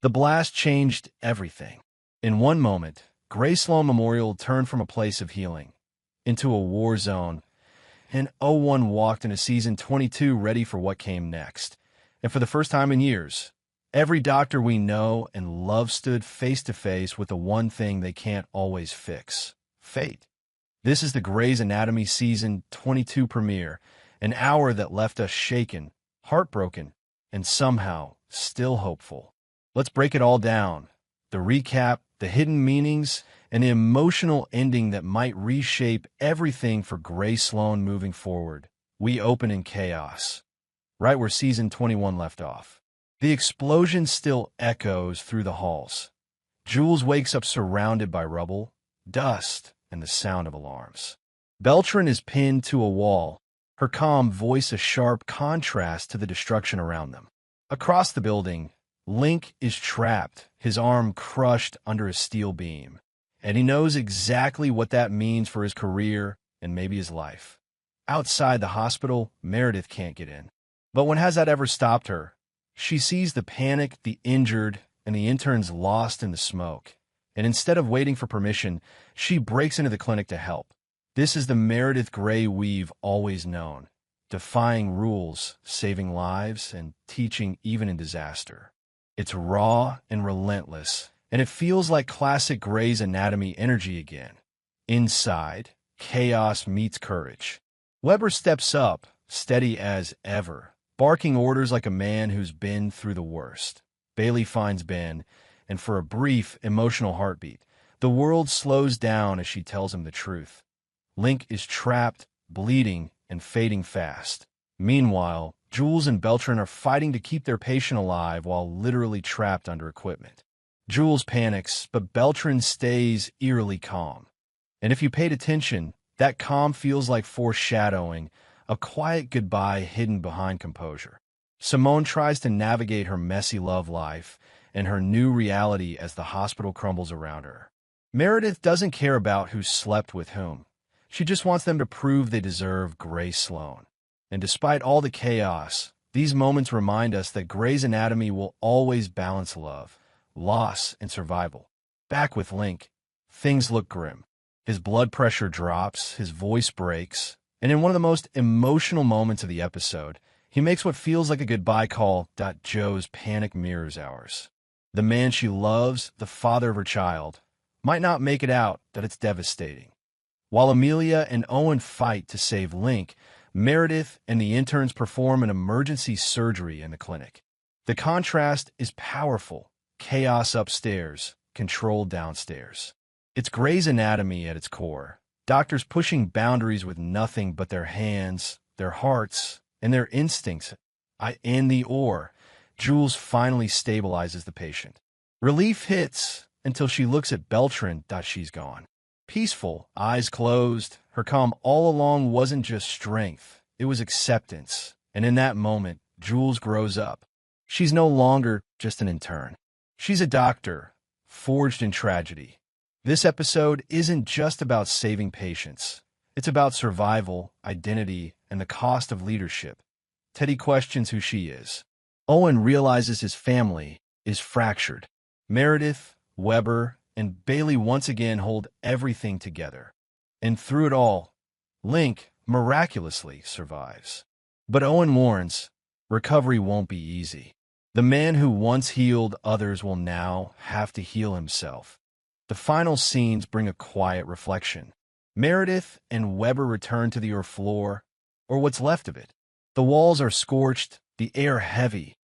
The blast changed everything. In one moment, Grey Sloan Memorial turned from a place of healing into a war zone, and 01 walked into season 22 ready for what came next. And for the first time in years, every doctor we know and love stood face to face with the one thing they can't always fix: fate. This is the Grey's Anatomy season 22 premiere, an hour that left us shaken, heartbroken, and somehow still hopeful. Let's break it all down: the recap, the hidden meanings, and the emotional ending that might reshape everything for Grey Sloan moving forward. We open in chaos, right where season 21 left off. The explosion still echoes through the halls. Jules wakes up surrounded by rubble, dust, and the sound of alarms. Beltran is pinned to a wall, her calm voice a sharp contrast to the destruction around them. Across the building, Link is trapped, his arm crushed under a steel beam, and he knows exactly what that means for his career and maybe his life. Outside the hospital, Meredith can't get in. But when has that ever stopped her? She sees the panic, the injured, and the interns lost in the smoke. And instead of waiting for permission, she breaks into the clinic to help. This is the Meredith Grey we've always known, defying rules, saving lives, and teaching even in disaster. It's raw and relentless, and it feels like classic Grey's Anatomy energy again. Inside, chaos meets courage. Weber steps up, steady as ever, barking orders like a man who's been through the worst. Bailey finds Ben, and for a brief, emotional heartbeat, the world slows down as she tells him the truth. Link is trapped, bleeding, and fading fast. Meanwhile, Jules and Beltran are fighting to keep their patient alive while literally trapped under equipment. Jules panics, but Beltran stays eerily calm. And if you paid attention, that calm feels like foreshadowing, a quiet goodbye hidden behind composure. Simone tries to navigate her messy love life and her new reality as the hospital crumbles around her. Meredith doesn't care about who slept with whom. She just wants them to prove they deserve Grey Sloan. And despite all the chaos, these moments remind us that Grey's Anatomy will always balance love, loss, and survival. Back with Link, things look grim. His blood pressure drops, his voice breaks, and in one of the most emotional moments of the episode, he makes what feels like a goodbye call. Joe's panic mirrors ours. The man she loves, the father of her child, might not make it out. It's devastating. While Amelia and Owen fight to save Link, Meredith and the interns perform an emergency surgery in the clinic. The contrast is powerful. Chaos upstairs, control downstairs. It's Grey's Anatomy at its core. Doctors pushing boundaries with nothing but their hands, their hearts, and their instincts. In the OR, Jules finally stabilizes the patient. Relief hits until she looks at Beltran. She's gone. Peaceful, eyes closed, her calm all along wasn't just strength, it was acceptance. And in that moment, Jules grows up. She's no longer just an intern. She's a doctor, forged in tragedy. This episode isn't just about saving patients. It's about survival, identity, and the cost of leadership. Teddy questions who she is. Owen realizes his family is fractured. Meredith, Weber, and Bailey once again hold everything together. And through it all, Link miraculously survives. But Owen warns, recovery won't be easy. The man who once healed others will now have to heal himself. The final scenes bring a quiet reflection. Meredith and Weber return to the earth floor, or what's left of it. The walls are scorched, the air heavy.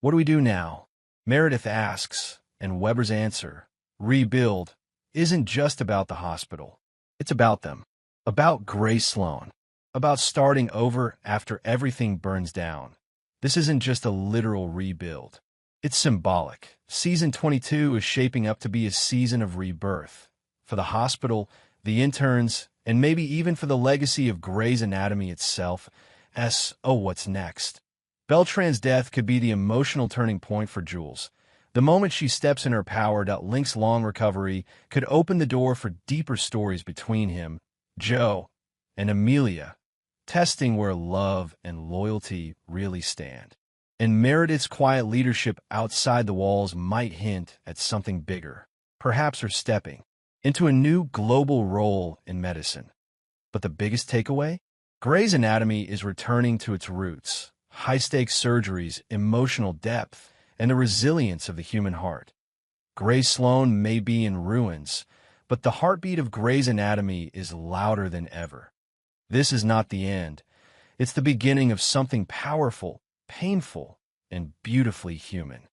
What do we do now? Meredith asks, and Weber's answer, rebuild, isn't just about the hospital. It's about them. About Grey Sloan. About starting over after everything burns down. This isn't just a literal rebuild. It's symbolic. Season 22 is shaping up to be a season of rebirth. For the hospital, the interns, and maybe even for the legacy of Grey's Anatomy itself. What's next? Beltran's death could be the emotional turning point for Jules. The moment she steps in her power, Link's long recovery could open the door for deeper stories between him, Joe, and Amelia, testing where love and loyalty really stand. And Meredith's quiet leadership outside the walls might hint at something bigger, perhaps her stepping into a new global role in medicine. But the biggest takeaway? Grey's Anatomy is returning to its roots, high-stakes surgeries, emotional depth, and the resilience of the human heart. Grey Sloan may be in ruins, but the heartbeat of Grey's Anatomy is louder than ever. This is not the end. It's the beginning of something powerful, painful, and beautifully human.